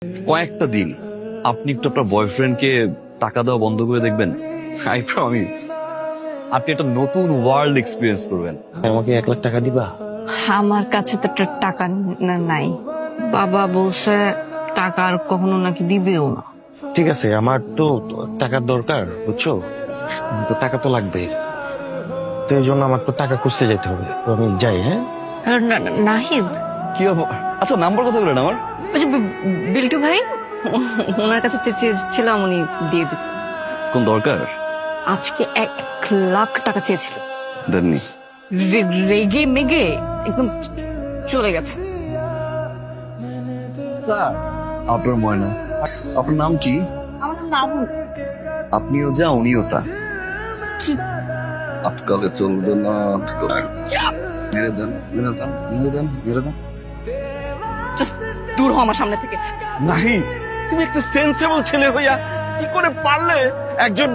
কয়েকটা দিন আপনি একটু আপনার বয়ফ্রেন্ডকে টাকা দেওয়া বন্ধ করে দেখবেন। আই প্রমিস আপনি একটা নতুন ওয়ার্ল্ড এক্সপিরিয়েন্স করবেন। আমাকে 1 লাখ টাকা দিবা? আমার কাছে তো একটা টাকা নাই। বাবা বলছে টাকা আর কখনো নাকি দিবেও না। ঠিক আছে, আমার তো টাকার দরকার, বুঝছো? তো টাকা তো লাগবে, তো এই জন্য আমার তো টাকা খুঁজতে যেতে হবে। তো আমি যাই। হ্যাঁ, আর নাহিদ, কি ব্যাপার? আচ্ছা নাম্বার কথা বলেন আমার। ওই যে বিল্টু ভাই, ওনার কাছে চেয়েছিলাম, উনি দিয়ে দিচ্ছে। কোন দরকার? আজকে 1 লাখ টাকা চেয়েছিল, দেননি? রেগে মেগে একদম চলে গেছে। স্যার আপনার ময়না, আপনার নাম কি? আমার নাম আপনিও যা উনিও তা। আটকালে চলবে না। মেরে দেন মেরে দেন মেরে দেন মেরে দেন। জাস্ট দূর হ আমার সামনে থেকে। নাহি, তুমি একটা সেন্সেবল ছেলে হইয়া কি করে পারলে একজন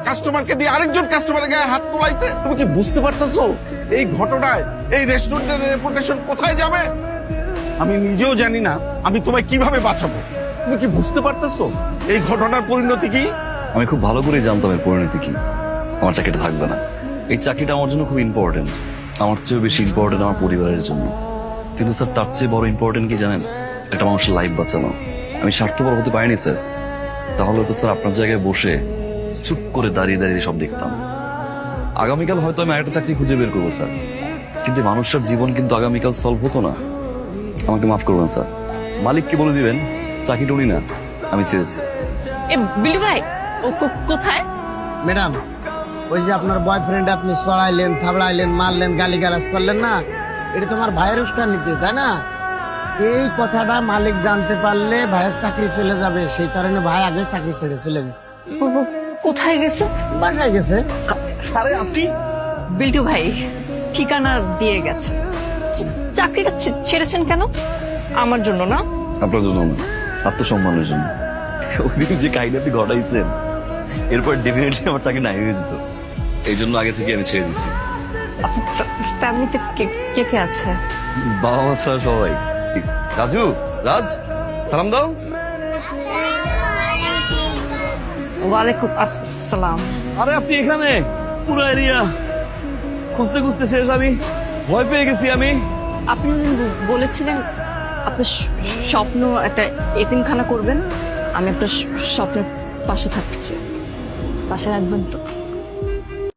কাস্টমারকে দিয়ে আরেকজন কাস্টমারের গায়ে হাত তোলাইতে? তুমি কি বুঝতে পারতেছো এই ঘটনায় এই রেস্টুরেন্টের রেপুটেশন কোথায় যাবে? আমি নিজেও জানি না আমি তোমায় কিভাবে বাঁচাবো। তুমি কি বুঝতে পারতেছো এই ঘটনার পরিণতি কি? আমি খুব ভালো করে জানতাম এর পরিণতি কি। আমার চাকরিটা থাকবে না। এই চাকরিটা আমার জন্য খুব ইম্পর্টেন্ট, আমার চেয়েও বেশি ইম্পর্টেন্ট আমার পরিবারের জন্য। কিন্তু স্যার তার চেয়ে বড় ইম্পর্টেন্ট কি জানেন? একটা মানুষের লাইফ বাঁচানো। আমি স্বার্থপর হতে পারিনি স্যার, তাহলে তো স্যার আপনার জায়গায় বসে চুপ করে দাঁড়িয়ে দাঁড়িয়ে সব দেখতাম। আগামীকাল হয়তো আমি আরেকটা চাকরি খুঁজে বের করবো স্যার, কিন্তু মানুষের জীবন কিন্তু আগামীকাল সলভ হতো না। আমাকে মাফ করবেন স্যার। মালিককে বলে দিবেন চাকরিটা উনি না, আমি ছেড়েছি। এ বিল্টু ভাই, ও কোথায়? ম্যাডাম, ওই যে আপনার বয়ফ্রেন্ড আপনি সরাইলেন, থাবড়াইলেন, মারলেন, গালিগালাজ করলেন না, এটা তোমার ভাইয়ের উস্কানিতে, তাই না? এই কথাটা মালিক জানতে পারলে ভাইয়ের চাকরি চলে যাবে, সেই কারণে ভাই আগে চাকরি ছেড়ে চলে গেছে। কোথায় গেছে? বাসায় গেছে। আরে আপনি বিল্টু ভাই ঠিকানা দিয়ে গেছে। চাকরিটা ছেড়েছেন কেন? আমার জন্য না? আপনার জন্য না, আত্মসম্মানের জন্য। ওইদিন যে কাহিনী আপনি ঘটাইছেন, এরপর ডেফিনেটলি আমার চাকরি নাই হয়ে যেত। এই জন্য আগে থেকে আমি ছেড়ে দিছি। ফ্যামিলিতে কে কে আছে? বাবা মা ছাড়া সবাই। রাজু, রাজ, সালাম দাও। ওয়ালাইকুম আসসালাম। আরে আপনি এখানে? পুরো এরিয়া খুঁজতে খুঁজতে শেষ, আমি ভয় পেয়ে গেছি। আমি আপনি বলেছিলেন আপনার স্বপ্ন একটা এতিমখানা করবেন। আমি আপনার স্বপ্নের পাশে থাকতে চাই, পাশে রাখবেন তো?